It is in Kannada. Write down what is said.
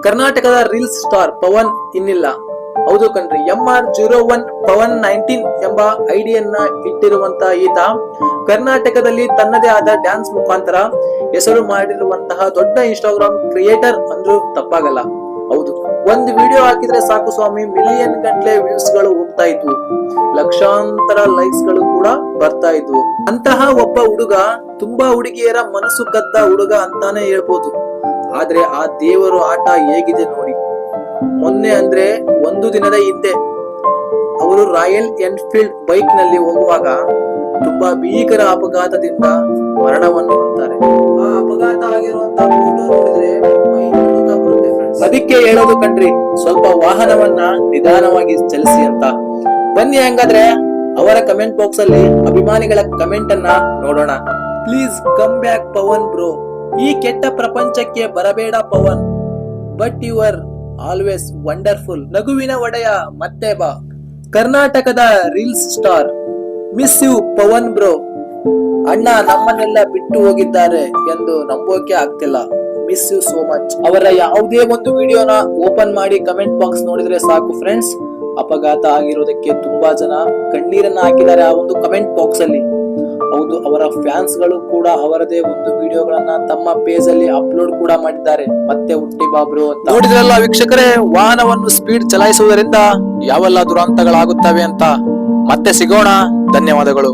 ಕರ್ನಾಟಕದ ರೀಲ್ಸ್ ಸ್ಟಾರ್ ಪವನ್ ಇನ್ನಿಲ್ಲ. ಹೌದು ಕಣ್ರಿ, MR01 ಪವನ್ 19 ಎಂಬ ಐಡಿಯನ್ನ ಇಟ್ಟಿರುವಂತಹ ಈತ ಕರ್ನಾಟಕದಲ್ಲಿ ತನ್ನದೇ ಆದ ಡ್ಯಾನ್ಸ್ ಮುಖಾಂತರ ಹೆಸರು ಮಾಡಿರುವಂತಹ ದೊಡ್ಡ ಇನ್ಸ್ಟಾಗ್ರಾಮ್ ಕ್ರಿಯೇಟರ್ ಅಂದ್ರೂ ತಪ್ಪಾಗಲ್ಲ. ಹೌದು, ಒಂದು ವಿಡಿಯೋ ಹಾಕಿದ್ರೆ ಸಾಕು ಸ್ವಾಮಿ, ಮಿಲಿಯನ್ ಗಂಟ್ಲೆ ವ್ಯೂಸ್ ಗಳು ಹೋಗ್ತಾ ಇದ್ವು, ಲಕ್ಷಾಂತರ ಲೈಕ್ಸ್ ಗಳು ಕೂಡ ಬರ್ತಾ ಇದ್ವು. ಅಂತಹ ಒಬ್ಬ ಹುಡುಗ ತುಂಬಾ ಹುಡುಗಿಯರ ಮನಸ್ಸು ಕದ್ದ ಹುಡುಗ ಅಂತಾನೆ ಹೇಳ್ಬೋದು. ಆದ್ರೆ ಆ ದೇವರು ಆಟ ಹೇಗಿದೆ ನೋಡಿ. ಮೊನ್ನೆ ಅಂದ್ರೆ ಒಂದು ದಿನದ ಹಿಂದೆ ಅವರು ರಾಯಲ್ ಎನ್ಫೀಲ್ಡ್ ಬೈಕ್ ನಲ್ಲಿ ಹೋಗುವಾಗ ತುಂಬಾ ಭೀಕರ ಅಪಘಾತದಿಂದ ಮರಣವನ್ನು ಹೊಂತಾರೆ. ಆ ಅಪಘಾತ ಆಗಿರುವಂತಹ ಫೋಟೋ ನೋಡಿದ್ರೆ ಮೈ ನಡುಗ್ತಾ ಬರುತ್ತೆ ಫ್ರೆಂಡ್ಸ್. ಅದಕ್ಕೆ ಹೇಳೋದು ಕಣ್ರಿ, ಸ್ವಲ್ಪ ವಾಹನವನ್ನ ನಿಧಾನವಾಗಿ ಚಲಿಸಿ ಅಂತ. ಬನ್ನಿ ಹಂಗಾದ್ರೆ ಅವರ ಕಮೆಂಟ್ ಬಾಕ್ಸ್ ಅಲ್ಲಿ ಅಭಿಮಾನಿಗಳ ಕಮೆಂಟ್ ಅನ್ನ ನೋಡೋಣ. Please come back Pavan bro, ಈ ಕೆಟ್ಟ ಪ್ರಪಂಚಕ್ಕೆ ಬರಬೇಡ Pavan, but you are always wonderful. ನಗುವಿನ ಒಡೆಯ ಮತ್ತೆ ಬಾ. ಕರ್ನಾಟಕದ reels star, miss you Pavan bro. ಅಣ್ಣ ನಮ್ಮನ್ನೆಲ್ಲ ಬಿಟ್ಟು ಹೋಗಿದ್ದಾರೆ ಎಂದು ನಂಬೋಕೆ ಆಗ್ತಿಲ್ಲ. Miss you so much. ಅವರ ಯಾವುದೇ ಒಂದು ವಿಡಿಯೋನ ಓಪನ್ ಮಾಡಿ ಕಮೆಂಟ್ ಬಾಕ್ಸ್ ನೋಡಿದ್ರೆ ಸಾಕು ಫ್ರೆಂಡ್ಸ್, ಅಪಘಾತ ಆಗಿರೋದಕ್ಕೆ ತುಂಬಾ ಜನ ಕಣ್ಣೀರನ್ನ ಹಾಕಿದ್ದಾರೆ ಆ ಒಂದು ಕಮೆಂಟ್ ಬಾಕ್ಸ್ ಅಲ್ಲಿ. ಹೌದು, ಅವರ ಫ್ಯಾನ್ಸ್ ಗಳು ಕೂಡ ಅವರದೇ ಒಂದು ವಿಡಿಯೋಗಳನ್ನ ತಮ್ಮ ಪೇಜ್ ಅಲ್ಲಿ ಅಪ್ಲೋಡ್ ಕೂಡ ಮಾಡಿದ್ದಾರೆ. ಮತ್ತೆ ಹುಟ್ಟಿ ಬಾಬ್ರು ಅಂತ. ನೋಡಿದ್ರಲ್ಲ ವೀಕ್ಷಕರೇ, ವಾಹನವನ್ನು ಸ್ಪೀಡ್ ಚಲಾಯಿಸುವುದರಿಂದ ಯಾವೆಲ್ಲ ದುರಂತಗಳಾಗುತ್ತವೆ ಅಂತ. ಮತ್ತೆ ಸಿಗೋಣ, ಧನ್ಯವಾದಗಳು.